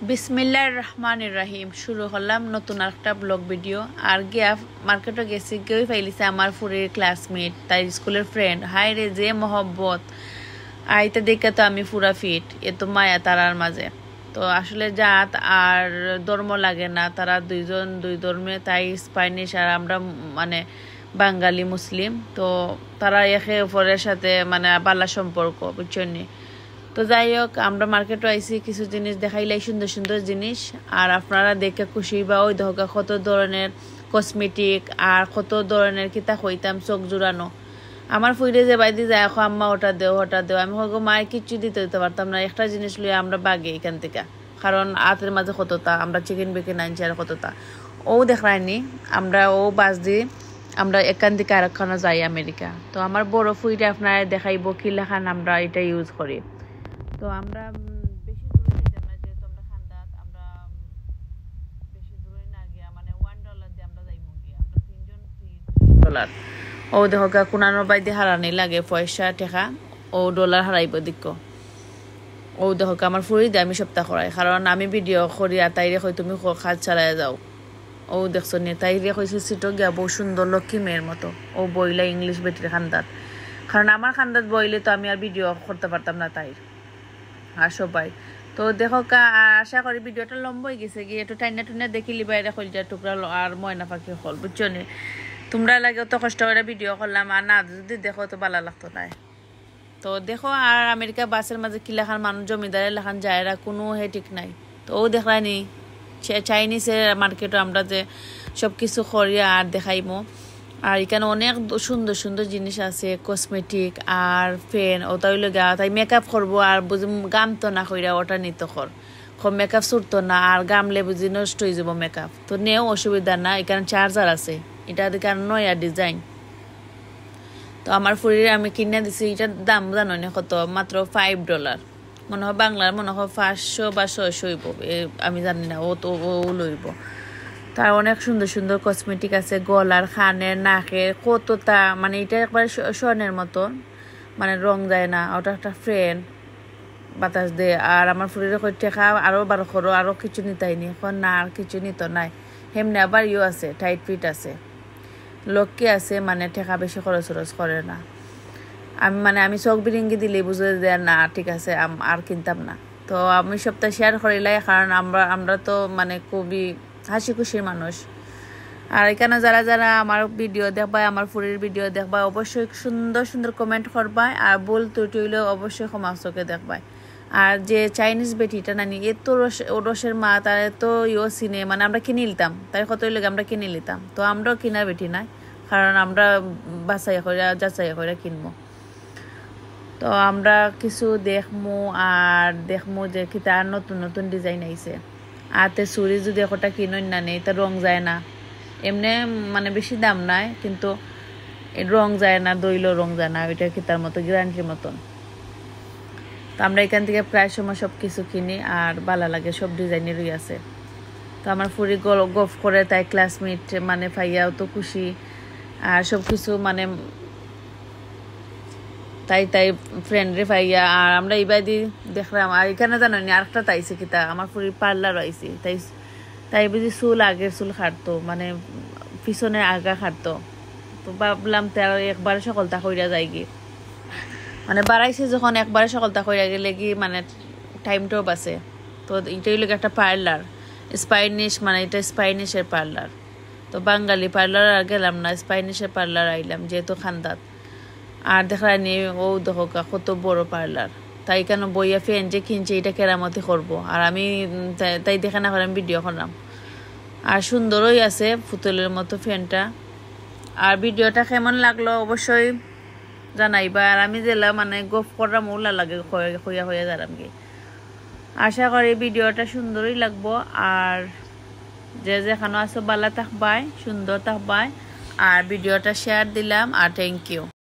বিসমিল্লাহির রহমানির রহিম। শুরু করলাম নতুন একটা ব্লগ ভিডিও। আর গিয়া মার্কেটে গেছি, কেউই ফাইলিছে আমার ফুরির ক্লাসমেট, তাই স্কুলের ফ্রেন্ড। হাই রে যে মহব্বত, আইতে দেখে তো আমি পুরা ফিট। এ তো মায়া তারার মাঝে। তো আসলে জাত আর ধর্ম লাগে না, তারা দুইজন দুই ধর্মে, তাই স্প্যানিশ আর আমরা মানে বাঙালি মুসলিম। তো তারা একে অপরের সাথে মানে বালা সম্পর্ক, বুঝছেন। তো যাই হোক, আমরা মার্কেটে আইসি, কিছু জিনিস দেখাইলাই, সুন্দর সুন্দর জিনিস। আর আপনারা দেখে খুশি বা ওই দেখা কত ধরনের কসমেটিক আর কত ধরনের কিতা হইতাম চোখ জুড়ানো। আমার ফুইরে যে বাইদি যায়, এখন আম্মা ওটা দেও ওটা দেও, আমি হয়তো মায়ের কিচ্ছু দিতে পারতাম না। একটা জিনিস লইয়া আমরা বাগে এখান থেকে, কারণ হাতের মাঝে কতটা আমরা চিকেন বিকেন আনছি আর কতটা ও দেখায়নি। আমরা ও বাস দিই, আমরা এখান থেকে আরেকখানে যাই আমেরিকা। তো আমার বড় ফুইরে আপনারা দেখাইব কি লেখান আমরা এটা ইউজ করি। তো আমরা বেশি দূরে যেতাম না, যেহেতু আমরা খান্দাত, আমরা বেশি দূরে না গিয়া মানে $1 দিয়ে আমরা যাইব গিয়া, আমরা তিনজন $3 ও দেখো গা কোনানোর বাইদি হারানি লাগে পয়সা টেকা, ও ডলার হারাইব দিক। ও দেখো আমার ফুরি দিয়ে আমি সপ্তাহ করাই, কারণ আমি ভিডিও করি আর তাইরে কই তুমি কাজ চালাই যাও। ও দেখছো নি, তাইরে কইছে সিটো গিয়া বহু সুন্দর লক্ষ্মী মেয়ের মতো। ও বইলা ইংলিশ বেটির খান্দাত, কারণ আমার খান্দাত বইলে তো আমি আর ভিডিও করতে পারতাম না তাই আর সবাই। তো দেখো আশা করি ভিডিওটা লম্বা হয়ে গেছে, গিয়ে একটু টাইনা টুনা দেখিলি বাইরে কলজার টুকরা আর ময়না পাখি হল, বুঝছো নি। তোমরা লাগে তো কষ্ট করে ভিডিও করলাম, আর না যদি দেখো তো ভালো লাগতো না। তো দেখো, আর আমেরিকা বাসের মাঝে কি লেখান মানুষ জমিদারের লেখান যায়রা, কোনো হে ঠিক নাই। তো ও দেখায়নি চাইনিজের মার্কেটে আমরা যে সব কিছু করিয়া আর দেখাইমো। আর এখানে অনেক সুন্দর সুন্দর জিনিস আছে, কসমেটিক আর ফেন। ওটা হইলে গা তাই মেকআপ করবো, আর বুঝি গাম তো না কইরা ওটা নিতে মেকআপ ছুটতো না, আর গামলে বুঝি নষ্ট হয়ে যাবো মেকআপ। তো নেও অসুবিধা না, এখানে চার্জার আছে, এটা কারণ নয়া ডিজাইন। তো আমার ফুরির আমি কিনে দিছি, এটার দাম জানো না কত, মাত্র $5। মনে হয় বাংলার মনে হয় 500 বা 600 হইব, আমি জানি না। ও তো ও লইব। তার অনেক সুন্দর সুন্দর কসমেটিক আছে, গলার, খানের, নাকের, কতটা মানে এটা একবার স্বর্ণের মতো, মানে রং যায় না। ওটা একটা ফ্রেন্ড বাতাস দে। আর আমার ফুরির টেকা আরো 12 করো, আরো কিছু নিতাইনি এখন না, আর কিছু নিত নাই। হেমনি আবার ইউ আছে, টাইট ফিট আছে, লক্ষ্মী আছে, মানে টেকা বেশি খরচ করে না। আমি চোখ বিরিঙ্গি দিলেই বুঝে দেয় না, ঠিক আছে আর কিনতাম না। তো আমি সপ্তাহে শেয়ার করিলাই, কারণ আমরা তো মানে খুবই হাসি খুশির মানুষ। আর এখানে যারা যারা আমার ভিডিও দেখবা, আমার ফুরির ভিডিও দেখবা, অবশ্যই সুন্দর সুন্দর কমেন্ট করবা, আর ভুল ত্রুটি হইলেও অবশ্যই ক্ষমা চোখে দেখবা। আর যে চাইনিজ বেটিটা নানি এত রসের মা, তার এত সিনে, মানে আমরা কিনে নিতাম, তাই কত হইলে আমরা কিনে নিতাম। তো আমরাও কিনার বেটি নাই, কারণ আমরা যাচাই করে কিনবো। তো আমরা কিছু দেখমু যে কিতা নতুন নতুন ডিজাইন আইছে। আতে চুরি যদি একটা কিনুন না নেই, তা রং যায় না। এমনি মানে বেশি দাম নাই, কিন্তু রং যায় না, দইলেও রং যায় না, ওইটা কিতার মতো গ্যারান্টির মতন। তো আমরা এখান থেকে প্রায় সময় সব কিছু কিনি, আর ভালো লাগে, সব ডিজাইনেরই আছে। তো আমার ফুরি গফ করে, তাই ক্লাসমেট মানে ভাইয়াও তো খুশি, আর সব কিছু মানে তাই ফ্রেন্ডরে পাইয়া। আর আমরা এইবাদি দেখলাম, আর এখানে জানো নি আরেকটা তাইছে কিতা, আমার ফুরির পার্লার আইছে, তাই বুঝি চুল আগের চুল খাটতো, মানে পিছনে আগা খাটতো। তো ভাবলাম তার একবারে সকলতা কইরা যায় গিয়ে, মানে বাড়াইছে যখন একবারে সকলতা কইরা গেলে কি মানে টাইমটাও বাঁচে। তো এটাই লোক একটা পার্লার স্পাইনিশ, মানে এটা স্পাইনিশের পার্লার। তো বাঙালি পার্লার আর গেলাম না, স্পাইনিশের পার্লার আইলাম, যেহেতু খান্দাত। আর দেখানি ও দেখো কত বড় পার্লার। তাই কেন বইয়া ফ্যান যে কিনছে, এটা কেরামতি করবো, আর আমি তাই দেখে না করে আমি ভিডিও করলাম। আর সুন্দরই আছে পুতুলের মতো ফ্যানটা। আর ভিডিওটা কেমন লাগলো অবশ্যই জানাইবা। আর আমি যেলাম মানে গফ করা মৌলা লাগে হইয়া যারাম গিয়ে। আশা করি ভিডিওটা সুন্দরই লাগবো। আর যেখানে আছো ভালো থাকবাই, সুন্দর থাকবাই। আর ভিডিওটা শেয়ার দিলাম, আর থ্যাংক ইউ।